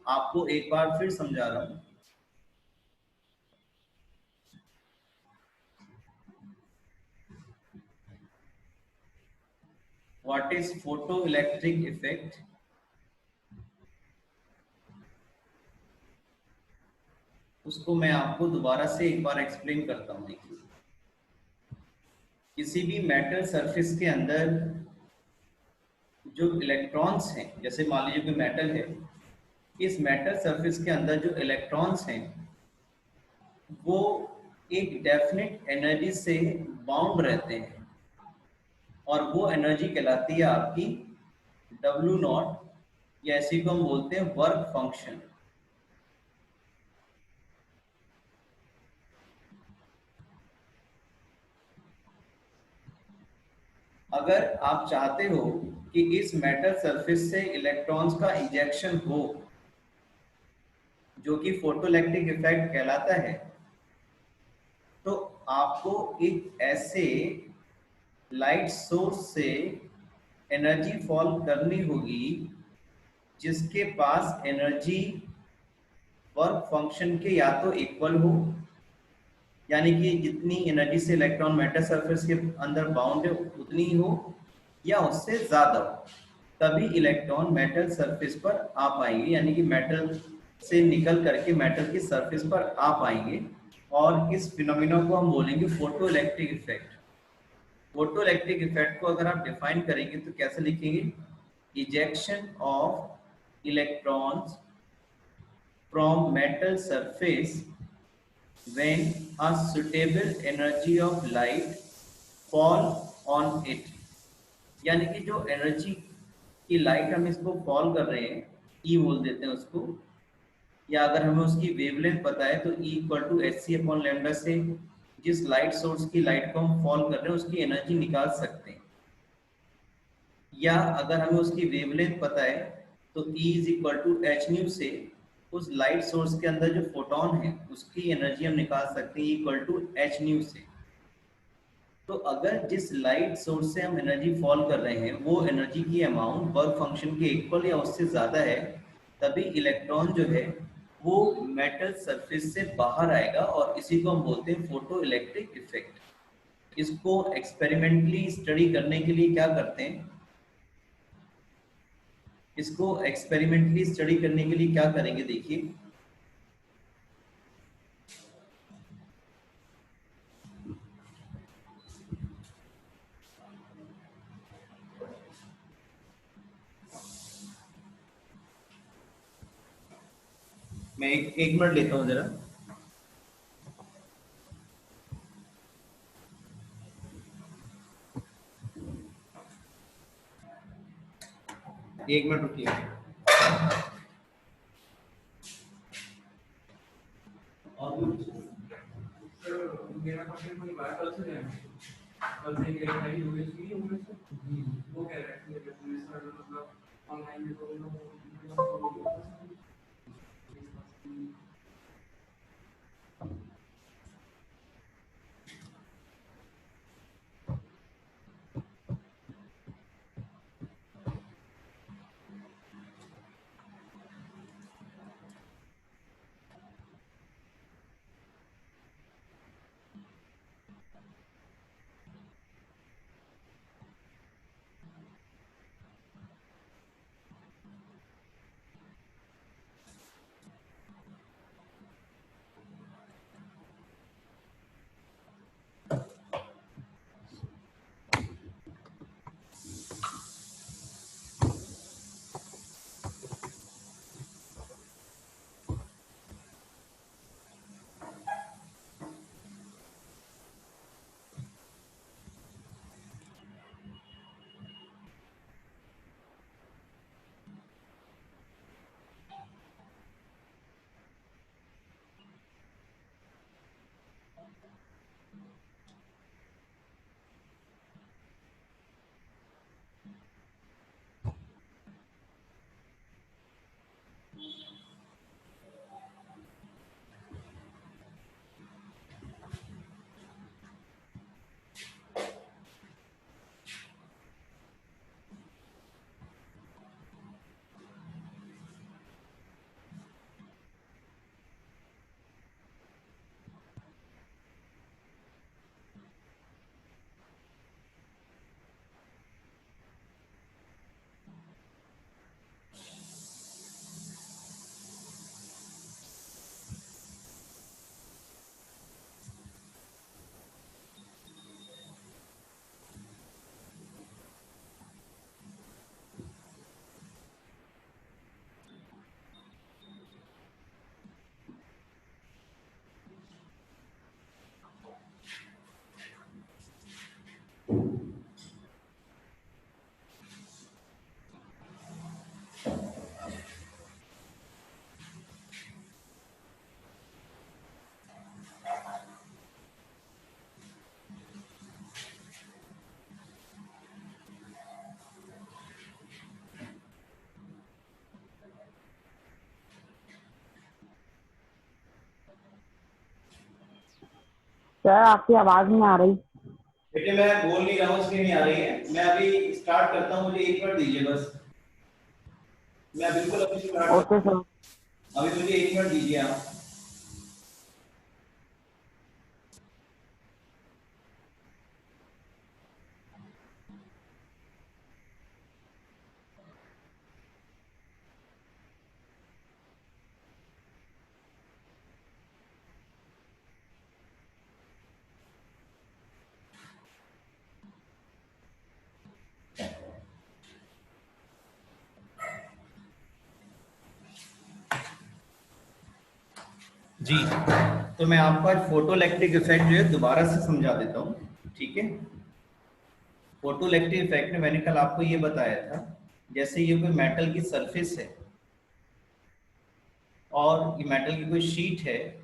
आपको एक बार फिर समझा रहा हूं। What is photo electric effect. उसको मैं आपको दोबारा से एक बार एक्सप्लेन करता हूँ। देखिए, किसी भी मेटल सरफेस के अंदर जो इलेक्ट्रॉन्स हैं, जैसे मान लीजिए कोई मेटल है, इस मेटल सरफेस के अंदर जो इलेक्ट्रॉन्स हैं वो एक डेफिनेट एनर्जी से बाउंड रहते हैं, और वो एनर्जी कहलाती है आपकी डब्ल्यू नॉट, या इसी को हम बोलते हैं वर्क फंक्शन। अगर आप चाहते हो कि इस मेटल सरफेस से इलेक्ट्रॉन्स का इंजेक्शन हो, जो कि फोटोइलेक्ट्रिक इफेक्ट कहलाता है, तो आपको एक ऐसे लाइट सोर्स से एनर्जी फॉल करनी होगी जिसके पास एनर्जी वर्क फंक्शन के या तो इक्वल हो, यानी कि जितनी एनर्जी से इलेक्ट्रॉन मेटल सरफेस के अंदर बाउंड है उतनी ही हो, या उससे ज्यादा हो, तभी इलेक्ट्रॉन मेटल सरफेस पर आ पाएंगे, यानी कि मेटल से निकल करके मेटल की सरफेस पर आ पाएंगे। और इस फिनोमिना को हम बोलेंगे photo electric effect. Photo electric effect को अगर आप डिफाइन करेंगे तो कैसे लिखेंगे? Ejection of electrons from metal surface when a suitable energy of light fall on it। यानी कि जो एनर्जी की लाइट हम इसको फॉल कर रहे हैं, ई बोल देते हैं उसको, या अगर हमें उसकी वेवलेंथ पता है तो E equal to h c upon lambda से जिस लाइट सोर्स की लाइट को हम फॉल कर रहे हैं उसकी एनर्जी निकाल सकते हैं। या अगर हमें उसकी वेवलेंथ पता है तो E is equal to H nu से उस लाइट सोर्स के अंदर जो फोटोन है उसकी एनर्जी हम निकाल सकते हैं इक्वल टू एच न्यू से। तो अगर जिस लाइट सोर्स से हम एनर्जी फॉल कर रहे हैं वो एनर्जी की अमाउंट वर्क फंक्शन के इक्वल या उससे ज़्यादा है, तभी इलेक्ट्रॉन जो है वो मेटल सरफेस से बाहर आएगा, और इसी को हम बोलते हैं फोटो इलेक्ट्रिक इफेक्ट। इसको एक्सपेरिमेंटली स्टडी करने के लिए क्या करते हैं, इसको एक्सपेरिमेंटली स्टडी करने के लिए क्या करेंगे, देखिए। मैं एक मिनट लेता हूँ जरा। एक मिनट रुकिए। मेरा क्वेश्चन कोई बात कल से कल से एक आई हो गई वो कह रहा है कि मतलब ऑनलाइन में तो सर आपकी आवाज नहीं आ रही। बेटे मैं बोल नहीं रहा हूँ इसलिए नहीं आ रही है। मैं अभी स्टार्ट करता हूँ, मुझे 1 मिनट दीजिए बस। मैं बिल्कुल अभी स्टार्ट ओके करता सर। हूँ, अभी मुझे 1 मिनट दीजिए आप। जी, तो मैं आपको आज फोटोइलेक्ट्रिक इफेक्ट जो है दोबारा से समझा देता हूँ, ठीक है। फोटोइलेक्ट्रिक इफेक्ट में मैंने कल आपको ये बताया था, जैसे ये कोई मेटल की सरफेस है और ये मेटल की कोई शीट है,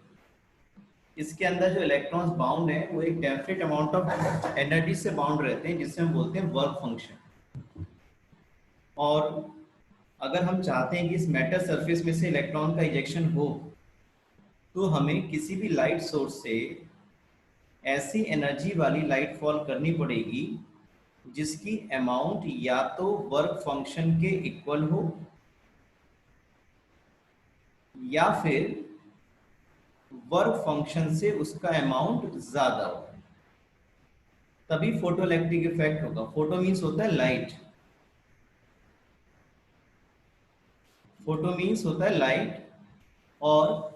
इसके अंदर जो इलेक्ट्रॉन्स बाउंड है वो एक डेफिनेट अमाउंट ऑफ एनर्जी से बाउंड रहते हैं, जिसे हम बोलते हैं वर्क फंक्शन। और अगर हम चाहते हैं कि इस मेटल सरफेस में से इलेक्ट्रॉन का इजेक्शन हो, तो हमें किसी भी लाइट सोर्स से ऐसी एनर्जी वाली लाइट फॉल करनी पड़ेगी जिसकी अमाउंट या तो वर्क फंक्शन के इक्वल हो या फिर वर्क फंक्शन से उसका अमाउंट ज्यादा हो, तभी फोटोइलेक्ट्रिक इफेक्ट होगा। फोटो मीन्स होता है लाइट, फोटो मीन्स होता है लाइट, और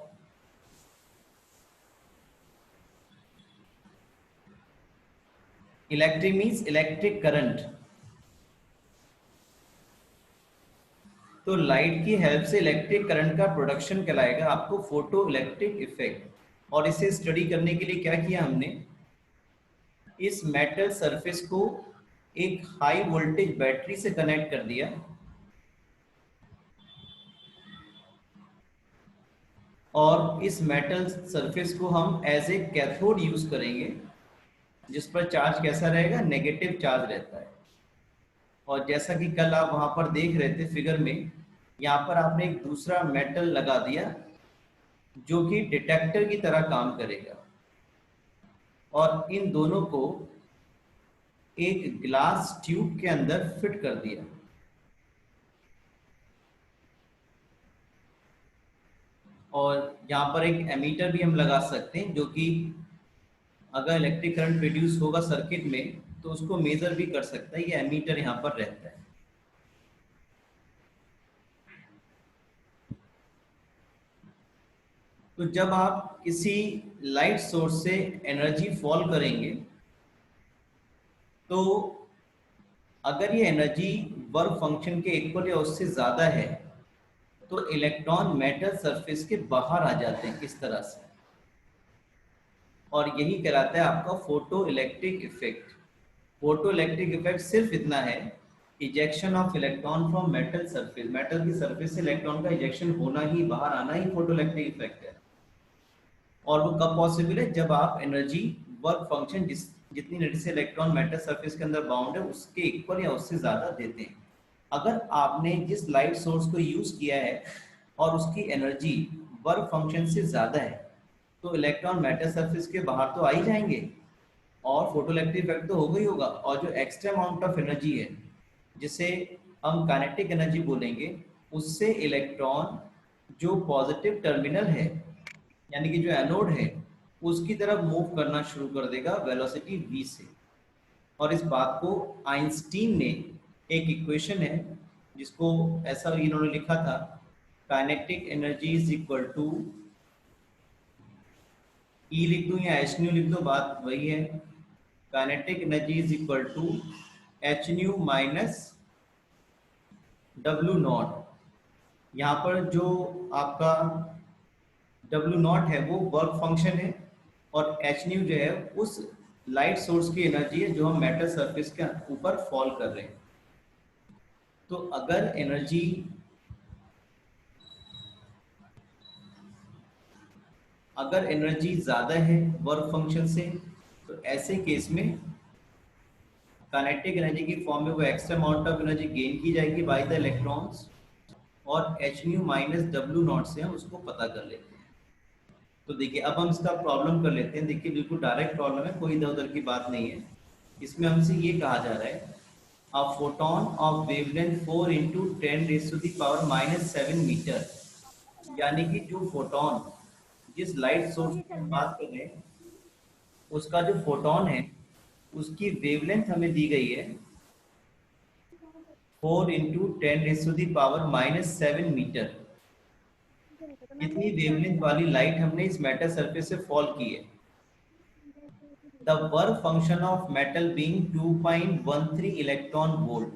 इलेक्ट्रिक मीन्स इलेक्ट्रिक करंट। तो लाइट की हेल्प से इलेक्ट्रिक करंट का प्रोडक्शन कहलाएगा आपको फोटो इलेक्ट्रिक इफेक्ट। और इसे स्टडी करने के लिए क्या किया हमने, इस मेटल सरफेस को एक हाई वोल्टेज बैटरी से कनेक्ट कर दिया, और इस मेटल सरफेस को हम एज ए कैथोड यूज करेंगे, जिस पर चार्ज कैसा रहेगा, नेगेटिव चार्ज रहता है। और जैसा कि कल आप वहां पर देख रहे थे फिगर में, यहाँ पर आपने एक दूसरा मेटल लगा दिया जो कि डिटेक्टर की तरह काम करेगा, और इन दोनों को एक ग्लास ट्यूब के अंदर फिट कर दिया। और यहाँ पर एक एमीटर भी हम लगा सकते हैं, जो कि अगर इलेक्ट्रिक करंट प्रोड्यूस होगा सर्किट में तो उसको मेजर भी कर सकता है। ये एमीटर यहाँ पर रहता है। तो जब आप किसी लाइट सोर्स से एनर्जी फॉल करेंगे, तो अगर ये एनर्जी वर्क फंक्शन के इक्वल या उससे ज्यादा है, तो इलेक्ट्रॉन मेटल सरफेस के बाहर आ जाते हैं इस तरह से, और यही कहलाता है आपका photo electric effect. Photo electric effect सिर्फ इतना है, ejection of electron from metal surface, metal की सरफेस से इलेक्ट्रॉन का इजेक्शन होना ही, बाहर आना ही फोटो इलेक्ट्रिक इफेक्ट है। और वो कब पॉसिबल है, जब आप एनर्जी वर्क फंक्शन जितनी एनर्जी से इलेक्ट्रॉन मेटल सरफेस के अंदर बाउंड है उसके इक्वल या उससे ज्यादा देते हैं। अगर आपने जिस लाइट सोर्स को यूज किया है और उसकी एनर्जी वर्क फंक्शन से ज्यादा है, तो इलेक्ट्रॉन मेटल सरफेस के बाहर तो आ ही जाएंगे और फोटोइलेक्ट्रिक इफेक्ट तो होगा ही होगा। और जो एक्स्ट्रा अमाउंट ऑफ एनर्जी है, जिसे हम काइनेटिक एनर्जी बोलेंगे, उससे इलेक्ट्रॉन जो पॉजिटिव टर्मिनल है, यानी कि जो एनोड है, उसकी तरफ मूव करना शुरू कर देगा वेलोसिटी v से। और इस बात को आइंस्टीन ने, एक इक्वेशन है जिसको ऐसा इन्होंने लिखा था, kinetic energy is equal to, E लिख दूं या एच न्यू लिख दूं, बात वही है। Kinetic energy is equal to H nu minus W naught. यहाँ पर जो आपका डब्ल्यू नॉट है वो वर्क फंक्शन है, और एच न्यू जो है उस लाइट सोर्स की एनर्जी है जो हम मेटल सरफेस के ऊपर फॉल कर रहे हैं। तो अगर एनर्जी ज्यादा है वर्क फंक्शन से, तो ऐसे केस में काइनेटिक एनर्जी की फॉर्म में वो extra amount of energy gain की जाएगी बाय द इलेक्ट्रॉन्स, और H nu minus W not से हम उसको पता कर लेते हैं। तो देखिए अब हम इसका प्रॉब्लम कर लेते हैं। देखिए बिल्कुल डायरेक्ट प्रॉब्लम है, कोई इधर उधर की बात नहीं है। इसमें हमसे ये कहा जा रहा है a photon of wavelength 4 into 10⁻⁻⁷ metre, यानी कि जो फोटोन, जिस लाइट सोर्स की हम बात कर रहे हैं उसका जो फोटोन है उसकी वेवलेंथ हमें दी गई है 4 इंटू 10⁻⁻⁷ मीटर। इतनी वेवलेंथ वाली लाइट हमने इस मेटल सरफेस से फॉल की है। The work function of metal being 2.13 electron volt,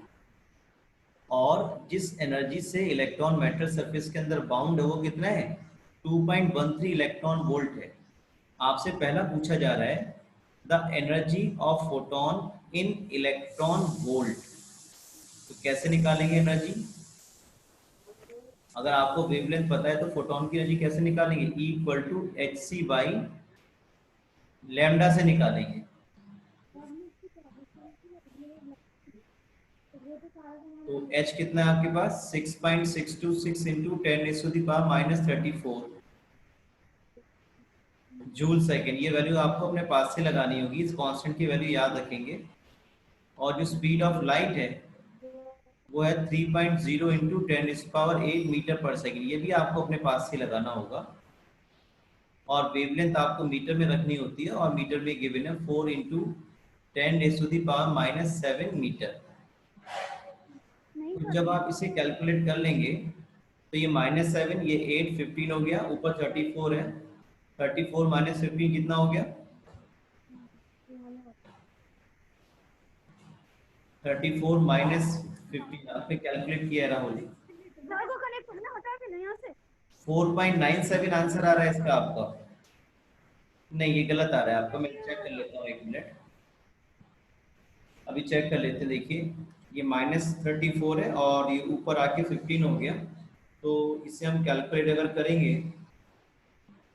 और जिस एनर्जी से इलेक्ट्रॉन मेटल सरफेस के अंदर बाउंड है वो कितना है, 2.13 इलेक्ट्रॉन वोल्ट है। आपसे पहला पूछा जा रहा है the energy of photon in electron volt. तो कैसे निकालेंगे एनर्जी? अगर आपको वेवलेंथ पता है तो फोटोन की एनर्जी कैसे निकालेंगे? E equal to h c by lambda से निकालेंगे। तो H कितना है आपके पास? 6.626 इंटू 10⁻⁻34 जूल सेकेंड। ये वैल्यू आपको अपने पास से लगानी होगी, इस कांस्टेंट की वैल्यू याद रखेंगे। और जो स्पीड ऑफ लाइट है वो है 3.0 इंटू 10⁸ मीटर पर सेकेंड। ये भी आपको अपने पास से लगाना होगा। और वेवलेंथ आपको मीटर में रखनी होती है, और मीटर में गिवन है 4 इंटू 10⁻⁻⁷ मीटर। तो जब आप इसे कैलकुलेट कर लेंगे तो ये -7, ये 8, 15 हो गया, ऊपर 34 है। 34 माइनस 15 कितना हो गया? 34 माइनस 15 आपने कैलकुलेट किया है राहुल जी? 4.97 आंसर आ रहा है इसका आपका। नहीं, ये गलत आ रहा है आपका, मैं चेक कर लेता हूँ, 1 मिनट। अभी चेक कर लेते हैं। देखिए ये -34 है और ये ऊपर आके 15 हो गया। तो इसे हम कैलकुलेट अगर करेंगे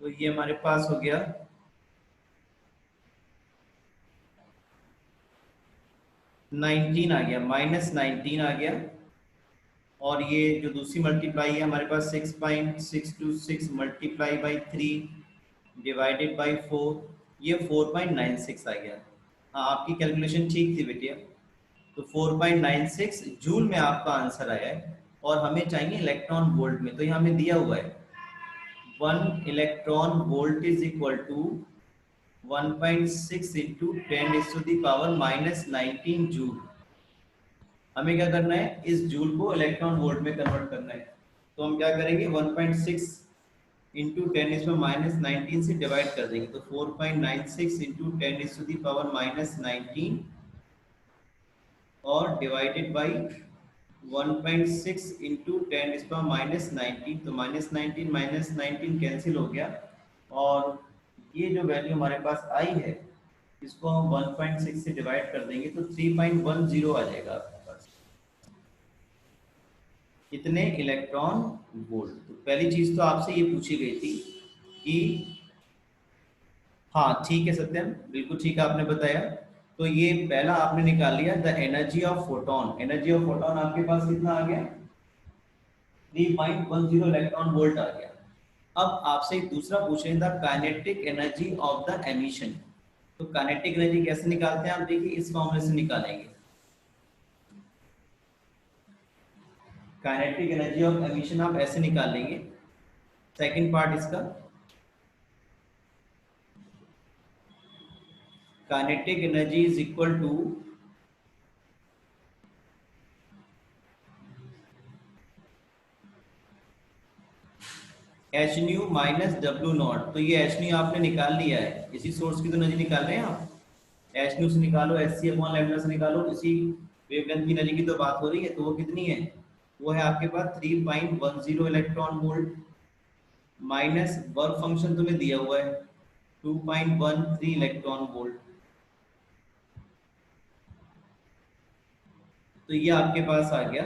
तो ये हमारे पास हो गया 19 आ गया, -19 आ गया। और ये जो दूसरी मल्टीप्लाई है हमारे पास 6.626 मल्टीप्लाई बाई 3 डिवाइडेड बाई 4, ये 4.96 आ गया। हाँ, आपकी कैलकुलेशन ठीक थी बेटिया। तो 4.96 जूल में आपका आंसर आया है। और हमें चाहिए इलेक्ट्रॉन वोल्ट में, तो ये हमें दिया हुआ है 1 electron volt is equal to 1.6 into 10⁻⁻19 joule. हमें क्या करना है, इस जूल को इलेक्ट्रॉन वोल्ट में कन्वर्ट करना है। तो हम क्या करेंगे, 1.6 इंटू 10⁻⁻19 से डिवाइड कर देंगे। तो 4.96 इंटू 10⁻⁻19 और डिवाइडेड बाई 1.6 इंटू 10⁻⁻19। तो -19 -19 कैंसिल हो गया, और ये जो वैल्यू हमारे पास आई है इसको हम 1.6 से डिवाइड कर देंगे तो 3.10 आ जाएगा आपके पास। कितने इलेक्ट्रॉन वोल्ट? तो पहली चीज तो आपसे ये पूछी गई थी कि, हाँ ठीक है सत्यम, बिल्कुल ठीक आपने बताया। तो ये पहला आपने निकाल लिया, the energy of photon. Energy of photon आपके पास कितना आ गया? 3.10 इलेक्ट्रॉन वोल्ट आ गया। अब आपसे एक दूसरा पूछें, the kinetic energy of the emission. तो काइनेटिक एनर्जी कैसे निकालते हैं आप? देखिए इस फॉर्मूले से निकालेंगे। काइनेटिक एनर्जी ऑफ एमिशन आप ऐसे निकाल लेंगे। सेकंड पार्ट इसका, kinetic energy is equal to H nu minus W naught. तो ये एच न्यू आपने निकाल लिया है, इसी सोर्स की तो एनर्जी निकाल रहे हैं आप। एच न्यू से निकालो, एच सी अपॉन लैम्डा से निकालो, इसी वेवलेंथ की एनर्जी की तो बात हो रही है। तो वो कितनी है? वो है आपके पास 3.10 electron volt, minus work function तुम्हें दिया हुआ है 2.13 इलेक्ट्रॉन वोल्ट। तो ये आपके पास आ गया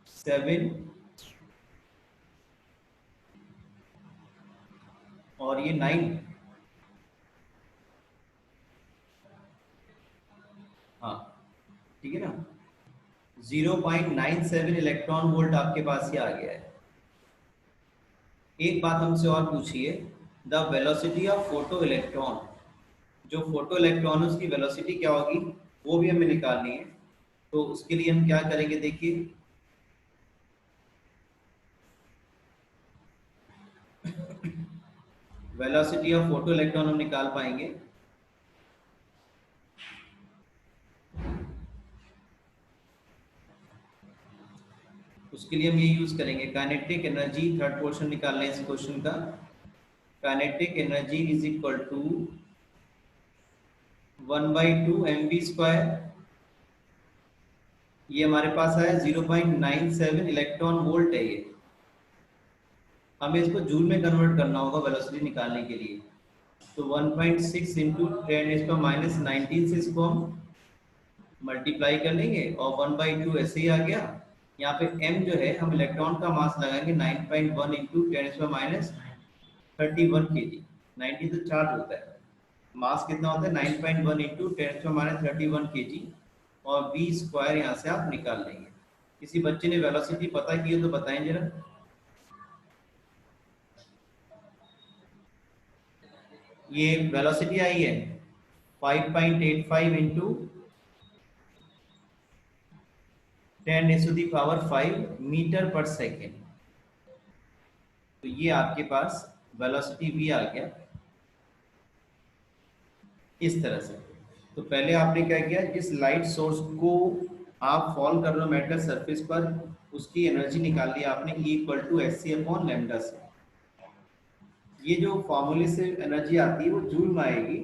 7 और ये 9। हाँ ठीक है ना, 0.97 इलेक्ट्रॉन वोल्ट आपके पास ये आ गया है। एक बात हमसे और पूछिए, the velocity of photo electron, जो फोटो इलेक्ट्रॉन है उसकी वेलोसिटी क्या होगी, वो भी हमें निकालनी है। तो उसके लिए हम क्या करेंगे, देखिए वेलोसिटी ऑफ फोटो इलेक्ट्रॉन हम निकाल पाएंगे। उसके लिए हम ये यूज करेंगे काइनेटिक एनर्जी, थर्ड पोर्शन निकालना है इस क्वेश्चन का। Kinetic energy is equal to 1/2 mv²। ये हमारे पास है 0.97 इलेक्ट्रॉन वोल्ट है। ये हमें इसको जूल में कन्वर्ट करना होगा वेलोसिटी निकालने के लिए। तो 1.6 इंटू 10⁻⁻19 से इसको हम मल्टीप्लाई कर लेंगे और 1/2 ऐसे ही आ गया। यहाँ पे m जो है हम इलेक्ट्रॉन का मास लगाएंगे 9.1 इंटू 10⁻31 kg। 90 तो चार्ज होता है, मास कितना होता है 9.1 इंटू 10⁻31 kg और v² यहाँ से आप निकाल लेंगे। किसी बच्चे ने वेलोसिटी पता की है तो बताएं जरा। ये वेलोसिटी आई है 5.85 इंटू 10⁵ मीटर पर सेकेंड। तो ये आपके पास वेलोसिटी v आ गया इस तरह से। तो पहले आपने क्या किया, जिस लाइट सोर्स को आप फॉल कर रहे हो मेटल सरफेस पर, उसकी एनर्जी निकाल ली आपने E = hc/λ से। ये जो फॉर्मूले से एनर्जी आती है वो जूल में आएगी।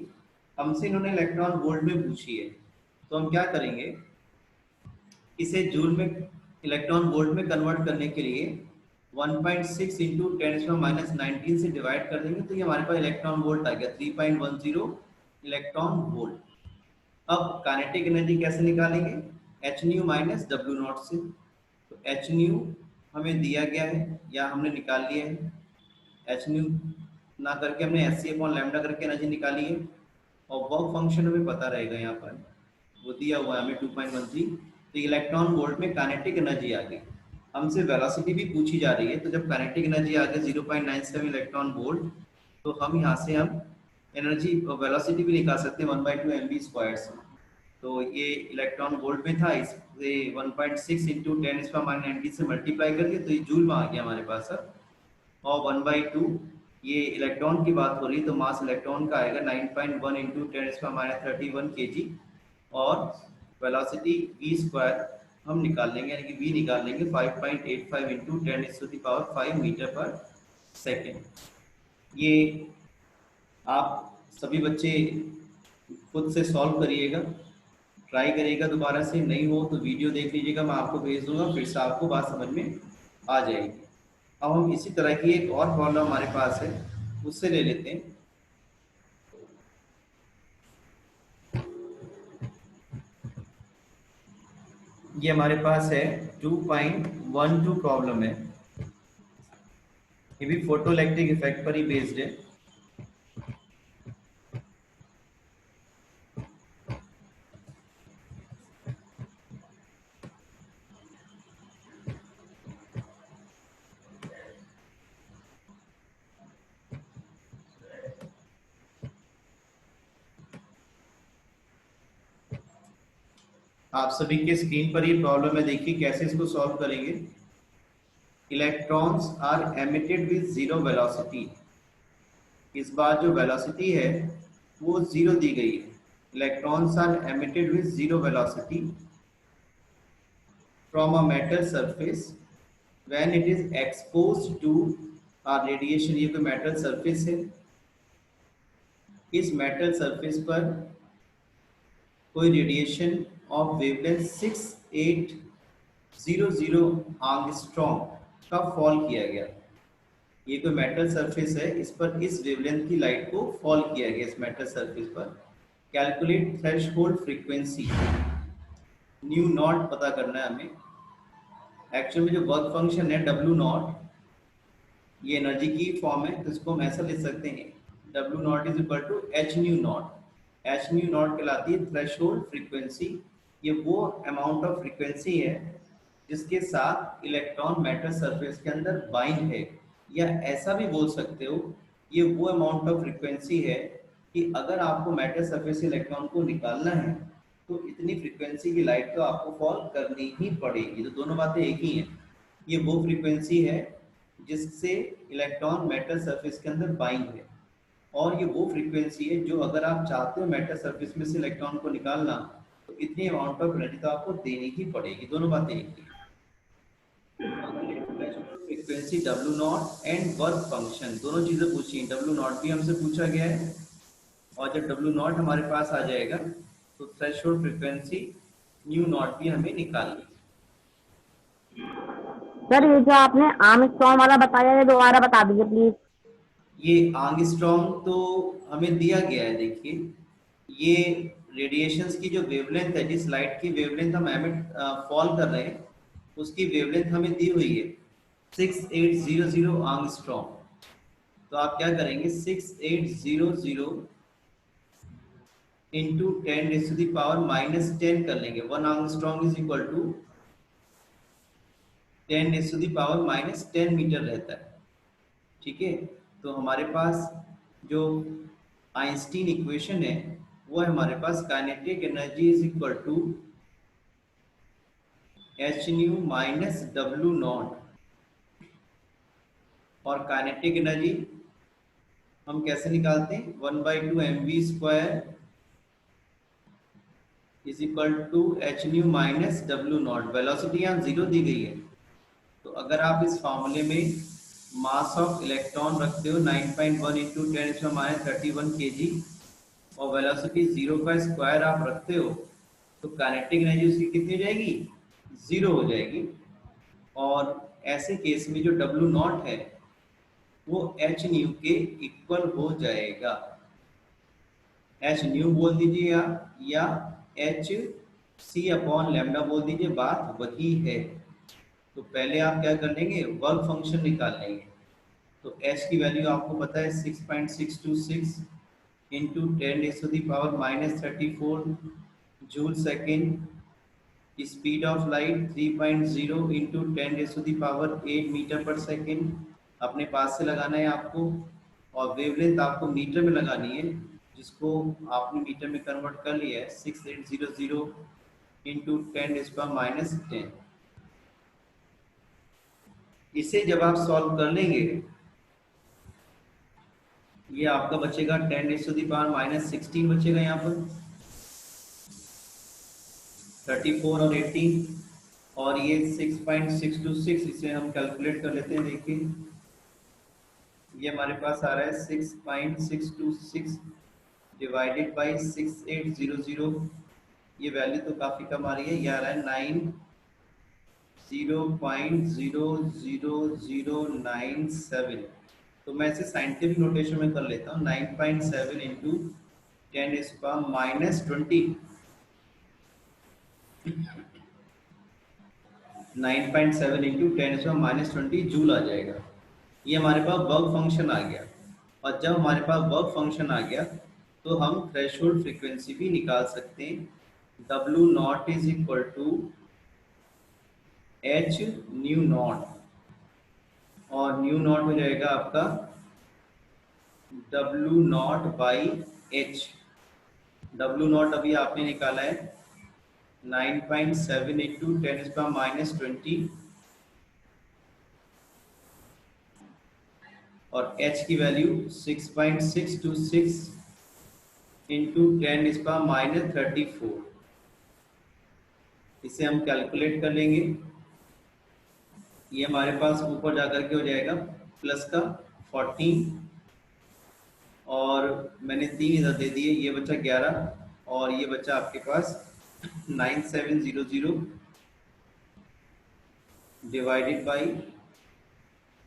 हमसे इन्होंने इलेक्ट्रॉन वोल्ट में पूछी है, तो हम क्या करेंगे, इसे जूल में इलेक्ट्रॉन वोल्ट में कन्वर्ट करने के लिए 1.6 इंटू 10⁻⁻19 से डिवाइड कर देंगे। तो ये हमारे पास इलेक्ट्रॉन वोल्ट आ गया 3.10 इलेक्ट्रॉन वोल्ट। अब काइनेटिक एनर्जी कैसे निकालेंगे, H nu minus W not से। तो एच न्यू हमें दिया गया है या हमने निकाल लिया है, एच न्यू ना करके हमने hc/λ करके एनर्जी निकाली है। और वर्क फंक्शन हमें पता रहेगा, यहाँ पर वो दिया हुआ है हमें 2.13। तो इलेक्ट्रॉन वोल्ट में काइनेटिक एनर्जी आ गई। हमसे वेलोसिटी भी पूछी जा रही है, तो जब काइनेटिक एनर्जी आ गई 0.97 इलेक्ट्रॉन वोल्ट, तो हम यहाँ से हम एनर्जी वेलोसिटी भी निकाल सकते हैं 1/2 mv² से। तो ये इलेक्ट्रॉन वोल्ट में था, इसे 1.6 इंटू 10⁻⁹ से मल्टीप्लाई करके तो ये जूल में आ गया हमारे पास अब। और 1/2 ये इलेक्ट्रॉन की बात हो रही है, तो मास इलेक्ट्रॉन का आएगा 9.1 इंटू 10⁻31 kg। और वेलोसिटी v² हम निकाल लेंगे, यानी कि v निकाल लेंगे 5.85 इंटू 10⁵ मीटर पर सेकेंड। ये आप सभी बच्चे खुद से सॉल्व करिएगा, ट्राई करिएगा। दोबारा से नहीं हो तो वीडियो देख लीजिएगा, मैं आपको भेज दूंगा, फिर से आपको बात समझ में आ जाएगी। अब हम इसी तरह की एक और प्रॉब्लम हमारे पास है, उससे ले लेते हैं। ये हमारे पास है 2.12 प्रॉब्लम है, ये भी फोटोइलेक्ट्रिक इफेक्ट पर ही बेस्ड है। आप सभी के स्क्रीन पर ये प्रॉब्लम है, देखिए कैसे इसको सॉल्व करेंगे। Electrons are emitted with zero velocity. इस बार जो वेलोसिटी है वो जीरो दी गई है। Electrons are emitted with zero velocity from a metal surface when it is exposed to a radiation. ये कोई मेटल सरफेस है, इस मेटल सरफेस पर कोई रेडिएशन ऑफ वेवलेंथ 6800 एंगस्ट्रॉम का फॉल किया गया। ये कोई मेटल सरफेस है, इस पर इस वेवलेंथ की लाइट को फॉल किया गया इस मेटल सरफेस पर। Calculate threshold frequency, nu naught पता करना है हमें। एक्चुअल में जो वर्क फंक्शन है डब्ल्यू नॉट, ये एनर्जी की फॉर्म है, तो इसको हम ऐसा लिख सकते हैं W naught is equal to H nu naught. H nu naught कहलाती है थ्रेशोल्ड फ्रीक्वेंसी। ये वो अमाउंट ऑफ फ्रीक्वेंसी है जिसके साथ इलेक्ट्रॉन मेटल सरफेस के अंदर बाइंड है। या ऐसा भी बोल सकते हो, ये वो अमाउंट ऑफ फ्रीक्वेंसी है कि अगर आपको मैटर सरफेस से इलेक्ट्रॉन को निकालना है तो इतनी फ्रीक्वेंसी की लाइट तो आपको फॉल करनी ही पड़ेगी। तो दोनों बातें एक ही हैं। ये वो फ्रीक्वेंसी है जिससे इलेक्ट्रॉन मैटर सरफेस के अंदर बाइंड है, और ये वो फ्रीक्वेंसी है जो अगर आप चाहते हो मैटर सरफेस में से इलेक्ट्रॉन को निकालना तो इतनी अमाउंट ऑफ एनर्जी तो आपको देनी ही पड़ेगी। दोनों बातें एक ही हैं। Frequency W not and work function दोनों चीजें पूछी हैं। डब्ल्यू नॉट भी हमसे पूछा गया है, और जब डब्ल्यू नॉट हमारे पास आ जाएगा तो थ्रेशोल्ड फ्रीक्वेंसी न्यू नॉट भी हमें निकालनी है। सर ये जो आपने आर्मस्ट्रॉन्ग वाला बताया है दोबारा बता दीजिए प्लीज। ये आर्मस्ट्रॉन्ग तो हमें दिया गया है। देखिए ये रेडिएशंस की जो वेवलेंथ है, जिस लाइट की वेवलेंथ हम एमिट फॉल कर रहे हैं उसकी वेवलेंथ हमें दी हुई है 6800 आर्मस्ट्रॉन्ग। तो आप क्या करेंगे, 6800 इंटू 10⁻⁻10 कर लेंगे। 1 angstrom is equal to 10⁻⁻10 metre रहता है। ठीक है, तो हमारे पास जो आइंस्टीन इक्वेशन है वो है हमारे पास kinetic energy is equal to H nu minus W naught. और काइनेटिक एनर्जी हम कैसे निकालते हैं, 1/2 mv² is equal to H nu minus W naught. Velocity यहाँ 0 दी गई है, तो अगर आप इस फॉर्मूले में मास ऑफ इलेक्ट्रॉन रखते हो 9.1 इंटू 10⁻31 kg और वेलोसिटी 0 का स्क्वायर आप रखते हो तो काइनेटिक एनर्जी उसकी कितनी हो जाएगी, 0 हो जाएगी। और ऐसे केस में जो डब्ल्यू नॉट है वो एच न्यू के इक्वल हो जाएगा। एच न्यू बोल दीजिए या एच सी अपॉन लैम्डा बोल दीजिए, बात वही है। तो पहले आप क्या कर लेंगे, वर्क फंक्शन निकाल लेंगे। तो एच की वैल्यू आपको पता है 6.626 into 10⁻⁻34 joule second. Speed of light 3.0 इंटू 10⁸ मीटर पर सेकेंड अपने पास से लगाना है आपको, और वेवलेंथ आपको मीटर में लगानी है जिसको आपने मीटर में कन्वर्ट कर लिया है 6800 इंटू 10⁻⁻10। इसे जब आप सॉल्व कर लेंगे ये आपका बचेगा 10⁻⁻16 बचेगा, यहाँ पर 34 और 18, और ये 6.626 इसे हम कैलकुलेट कर लेते हैं। देखिए ये हमारे पास आ रहा है 6.626 डिवाइडेड बाई 6800। ये वैल्यू तो काफ़ी कम आ रही है, ये आ रहा है 90.00097। तो मैं इसे साइंटिफिक नोटेशन में कर लेता हूँ, 9.7 इंटू 10⁻⁻20 9.7 इंटू 10⁻⁻20 जूल आ जाएगा। ये हमारे पास वर्क फंक्शन आ गया, और जब हमारे पास वर्क फंक्शन आ गया तो हम थ्रेशोल्ड फ्रीक्वेंसी भी निकाल सकते हैं। W naught is equal to H nu naught, और न्यू नॉट हो जाएगा आपका W naught by h. W naught अभी आपने निकाला है 9.7 इंटू 10⁻⁻20, और h की वैल्यू 6.626 इंटू 10⁻⁻34। इसे हम कैलकुलेट कर लेंगे। ये हमारे पास ऊपर जाकर के हो जाएगा प्लस का 14, और मैंने 3 इधर दे दिए, ये बचा 11, और ये बचा आपके पास 9700 डिवाइडेड बाई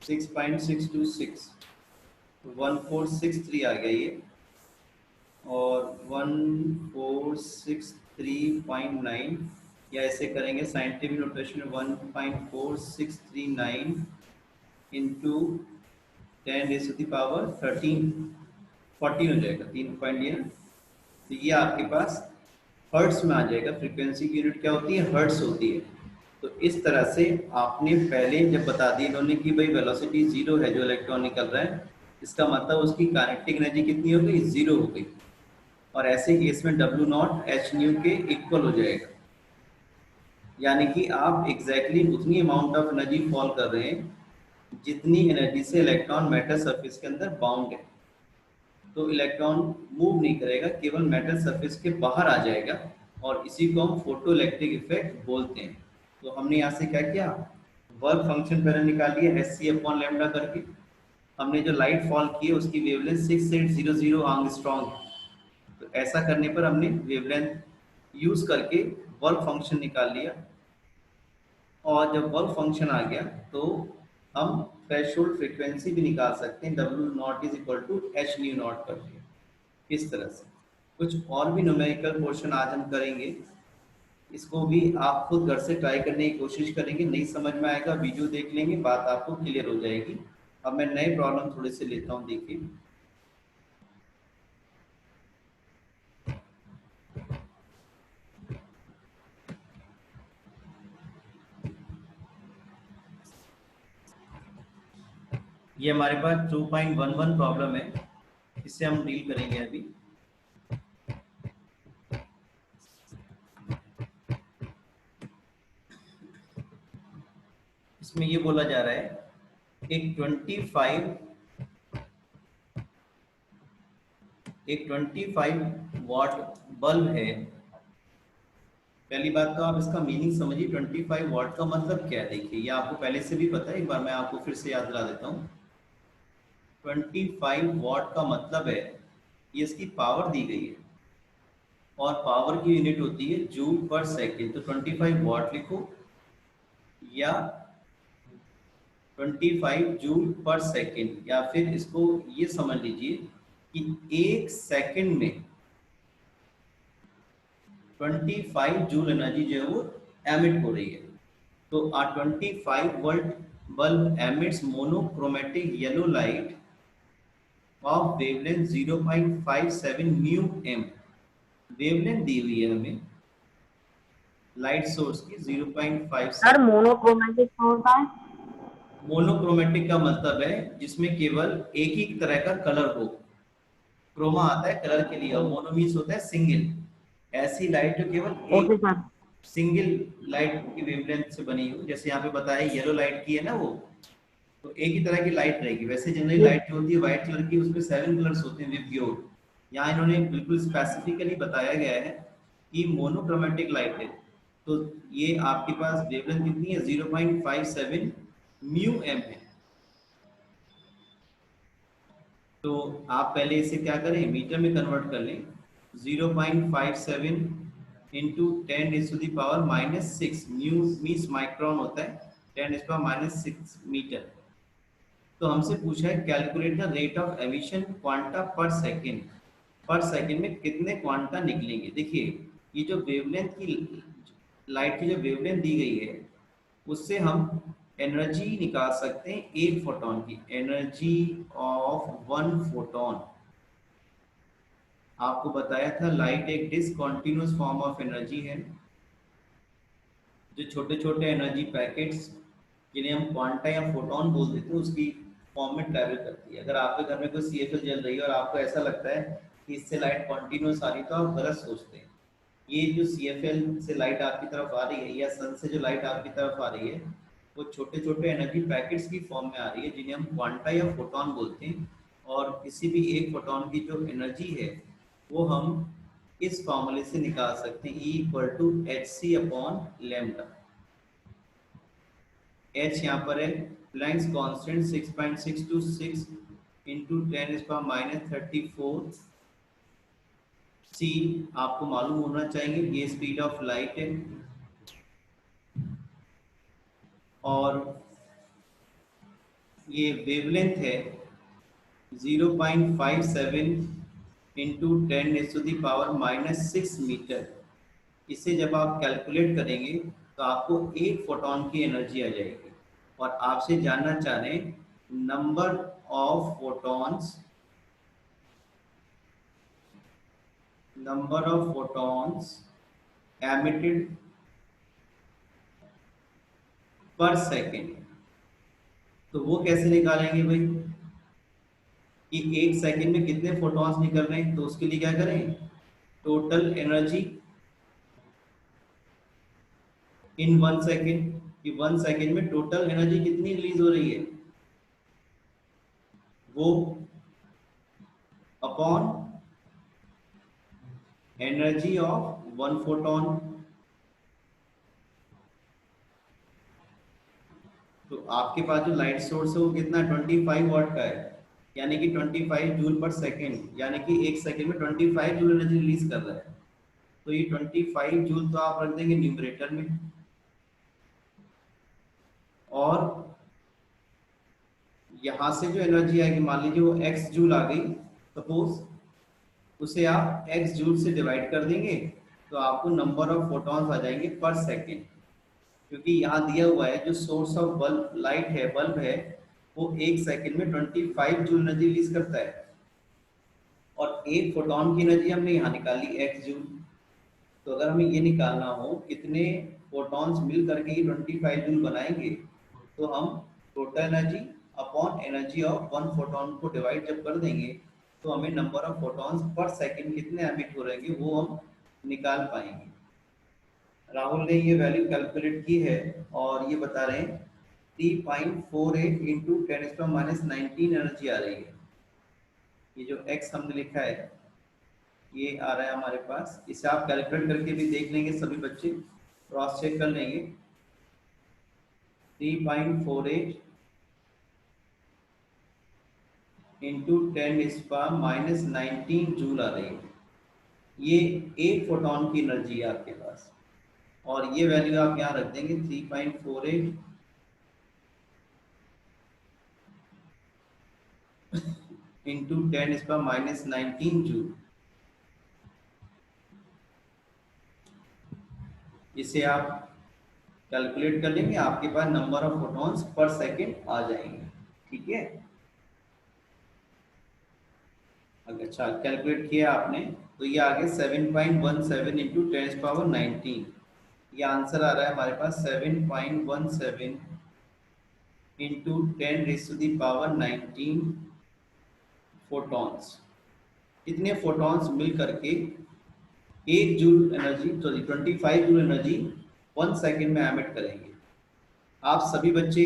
6.626, 1463 आ गया ये, और 1463.9, या ऐसे करेंगे साइंटिफिक नोटेशन में 1.4639 इंटू 10⁻13 14 हो जाएगा, 3 पॉइंट लिया। तो ये आपके पास हर्ट्स में आ जाएगा। फ्रीक्वेंसी की यूनिट क्या होती है, हर्ट्स होती है। तो इस तरह से आपने पहले जब बता दी इन्होंने कि भाई वेलोसिटी 0 है जो इलेक्ट्रॉन निकल रहा है, इसका मतलब उसकी काइनेटिक एनर्जी कितनी हो गई, 0 हो गई। और ऐसे केस में W नॉट एच न्यू के इक्वल हो जाएगा, यानी कि आप एग्जैक्टली उतनी अमाउंट ऑफ एनर्जी फॉल कर रहे हैं जितनी एनर्जी से इलेक्ट्रॉन मेटल सरफेस के अंदर बाउंड है। तो इलेक्ट्रॉन मूव नहीं करेगा, केवल मेटल सरफेस के बाहर आ जाएगा, और इसी को हम फोटो इलेक्ट्रिक इफेक्ट बोलते हैं। तो हमने यहाँ से क्या किया, वर्क फंक्शन पहले निकाल लिया एच सी अपॉन लेमडा करके। हमने जो लाइट फॉल की है उसकी वेवलेंथ 6800 एंगस्ट्रॉम है। तो ऐसा करने पर हमने वेवलेंथ यूज करके वर्क फंक्शन निकाल लिया, और जब वर्क फंक्शन आ गया तो हम थ्रेशोल्ड फ्रीक्वेंसी भी निकाल सकते हैं, W naught is equal to H nu naught करके। इस तरह से कुछ और भी न्यूमेरिकल पोर्शन आज हम करेंगे, इसको भी आप खुद घर से ट्राई करने की कोशिश करेंगे, नहीं समझ में आएगा वीडियो देख लेंगे, बात आपको क्लियर हो जाएगी। अब मैं नए प्रॉब्लम थोड़े से लेता हूँ, देखिए। ये हमारे पास 2.11 प्रॉब्लम है, इससे हम डील करेंगे अभी। इसमें ये बोला जा रहा है एक 25 वॉट बल्ब है। पहली बात तो आप इसका मीनिंग समझिए, 25 वॉट का मतलब क्या है। देखिए, ये आपको पहले से भी पता है, एक बार मैं आपको फिर से याद दिला देता हूँ। 25 वॉट का मतलब है, ये इसकी पावर दी गई है, और पावर की यूनिट होती है जूल पर सेकेंड। तो 25 वॉट लिखो, या 25 जूल पर सेकेंड, या फिर इसको ये समझ लीजिए कि एक सेकेंड में 25 जूल एनर्जी जो है वो एमिट हो रही है। तो a 25 volt bulb emits monochromatic yellow light of wavelength 0.57 mu M. Wavelength दी हुई है हमें लाइट सोर्स की 0.57। सर मोनोक्रोमैटिक कौन होता है? मोनोक्रोमेटिक का मतलब है जिसमें केवल एक ही तरह का कलर हो। क्रोमा आता है कलर के लिए, और मोनो मीन्स होता है सिंगल। ऐसी लाइट जो केवल एक ओके सर। सिंगल लाइट की वेवलेंथ से बनी हो, जैसे यहाँ पे बताया येलो लाइट की है ना वो, तो एक ही तरह की लाइट रहेगी। वैसे जनरली लाइट जो होती है व्हाइट कलर की, उसमें 7 कलर्स होते हैं विबग्योर। यहाँ इन्होंने बिल्कुल स्पेसिफिकली बताया गया है कि मोनोक्रोमेटिक लाइट है। तो ये आपके पास वेवलेंथ कितनी है, 0.57 म्यू एम है। तो आप पहले इसे क्या करें, मीटर में कन्वर्ट कर लें। 0.57 इंटू 10⁻⁻6 म्यू मीन्स माइक्रोन होता है, 10⁻⁻6 मीटर। तो हमसे पूछा है calculate the rate of emission quanta पर सेकेंड। पर सेकेंड में कितने क्वांटा निकलेंगे। देखिए, ये जो वेवलेंथ की लाइट की जो वेवलेंथ दी गई है, उससे हम एनर्जी निकाल सकते हैं एक फोटोन की, एनर्जी ऑफ वन फोटोन। आपको बताया था लाइट एक डिसकंटिन्यूअस फॉर्म ऑफ एनर्जी है, जो छोटे छोटे एनर्जी पैकेट्स जिन्हें हम क्वांटा या फोटोन बोल देते हैं उसकी फॉर्म में ट्रैवल करती है। अगर आपके घर में कोई CFL जल रही है और आपको ऐसा लगता है कि इससे लाइट कॉन्टिन्यूस आ रही है, तो आप गलत सोचते हैं। ये जो CFL से लाइट आपकी तरफ आ रही है, या सन से जो लाइट आपकी तरफ आ रही है, वो छोटे छोटे एनर्जी पैकेट्स की फॉर्म में आ रही है, जिन्हें हम क्वांटा या फोटोन बोलते हैं। और किसी भी एक फोटोन की जो एनर्जी है वो हम इस फॉर्मूले से निकाल सकते हैं, E equal to h c upon lambda. H यहाँ पर है प्लैंक्स कांस्टेंट 6.626 इंटू 10⁻⁻34। C आपको मालूम होना चाहिए, ये स्पीड ऑफ लाइट है, और ये वेवलेंथ है 0.57 इंटू 10⁻⁻6 मीटर। इसे जब आप कैलकुलेट करेंगे तो आपको एक फोटोन की एनर्जी आ जाएगी। और आपसे जानना चाह रहे हैं नंबर ऑफ फोटॉन्स, एमिटेड पर सेकेंड। तो वो कैसे निकालेंगे भाई कि एक सेकेंड में कितने फोटॉन्स निकल रहे हैं? तो उसके लिए क्या करें, टोटल एनर्जी इन 1 सेकेंड, कि 1 सेकेंड में टोटल एनर्जी कितनी रिलीज हो रही है, वो अपॉन एनर्जी ऑफ 1 फोटॉन। तो आपके पास जो लाइट सोर्स है वो कितना 25 वाट का है, यानी कि 25 जूल पर सेकेंड, यानी कि एक सेकेंड में 25 जूल एनर्जी रिलीज कर रहा है। तो ये 25 जूल तो आप रख देंगे न्यूमरेटर में, और यहां से जो एनर्जी आएगी, मान लीजिए वो x जूल आ गई सपोज, उसे आप x जूल से डिवाइड कर देंगे तो आपको नंबर ऑफ फोटॉन्स आ जाएंगे पर सेकेंड। क्योंकि यहाँ दिया हुआ है जो सोर्स ऑफ बल्ब लाइट है, बल्ब है, वो एक सेकेंड में 25 जूल एनर्जी रिलीज करता है, और एक फोटॉन की एनर्जी हमने यहाँ निकाली x जूल। तो अगर हमें ये निकालना हो कितने फोटॉन्स मिल करके ये 25 जूल बनाएंगे, तो हम total energy upon energy of 1 photon को डिवाइड जब कर देंगे तो हमें number of photons per second कितने एमिट हो रहेंगे वो हम निकाल पाएंगे। राहुल ने ये वैल्यू कैलकुलेट की है और ये बता रहे हैं 3.48 इंटू 10⁻⁹ एनर्जी आ रही है। ये जो x हमने लिखा है ये आ रहा है हमारे पास, इसे आप कैलकुलेट करके भी देख लेंगे, सभी बच्चे क्रॉस चेक कर लेंगे। 3.48 इंटू 10⁻⁹ जूल आ रही है। ये एक फोटॉन की एनर्जी है आपके पास, और ये वैल्यू आप यहाँ रख देंगे 3.48 इंटू 10⁻⁹ जूल। इसे आप कैलकुलेट कर लेंगे, आपके पास number of photons per second आ जाएंगे। ठीक है, अच्छा कैलकुलेट किया आपने तो ये आ गया 7.17 इंटू 10⁻⁹। ये आंसर आ रहा है हमारे पास 7.17 इंटू 10⁻⁹ फोटॉन्स। कितने फोटॉन्स मिल करके 1 joule energy, sorry 25 joule energy 1 second में एमिट करेंगे। आप सभी बच्चे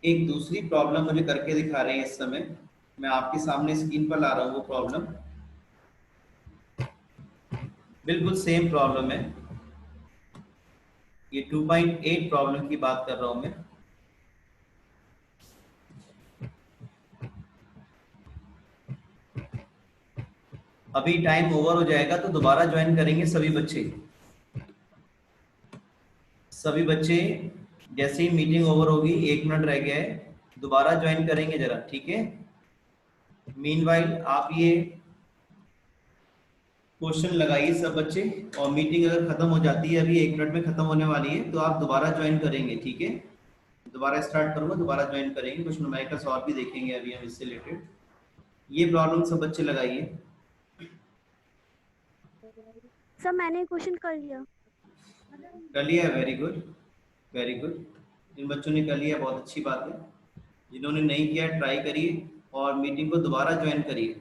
एक दूसरी प्रॉब्लम मुझे करके दिखा रहे हैं इस समय, मैं आपके सामने स्क्रीन पर ला रहा हूँ। वो प्रॉब्लम बिल्कुल सेम प्रॉब्लम है, ये 2.8 प्रॉब्लम की बात कर रहा हूं मैं। अभी टाइम ओवर हो जाएगा तो दोबारा ज्वाइन करेंगे सभी बच्चे। सभी बच्चे जैसे ही मीटिंग ओवर होगी, 1 मिनट रह गया है, दोबारा ज्वाइन करेंगे जरा, ठीक है। मीनवाइल आप ये क्वेश्चन लगाइए सब बच्चे, और मीटिंग अगर खत्म हो जाती है, अभी 1 मिनट में खत्म होने वाली है, तो आप दोबारा ज्वाइन करेंगे, ठीक है। दोबारा स्टार्ट करूंगा, दोबारा ज्वाइन करेंगे, कुछ न्यूमेरिकल्स और भी देखेंगे अभी हम इससे रिलेटेड। ये प्रॉब्लम सब बच्चे लगाइए। सर मैंने क्वेश्चन कर लिया। कर लिया है, वेरी गुड वेरी गुड। जिन बच्चों ने कर लिया बहुत अच्छी बात है, जिन्होंने नहीं किया ट्राई करिए और मीटिंग को दोबारा ज्वाइन करिए।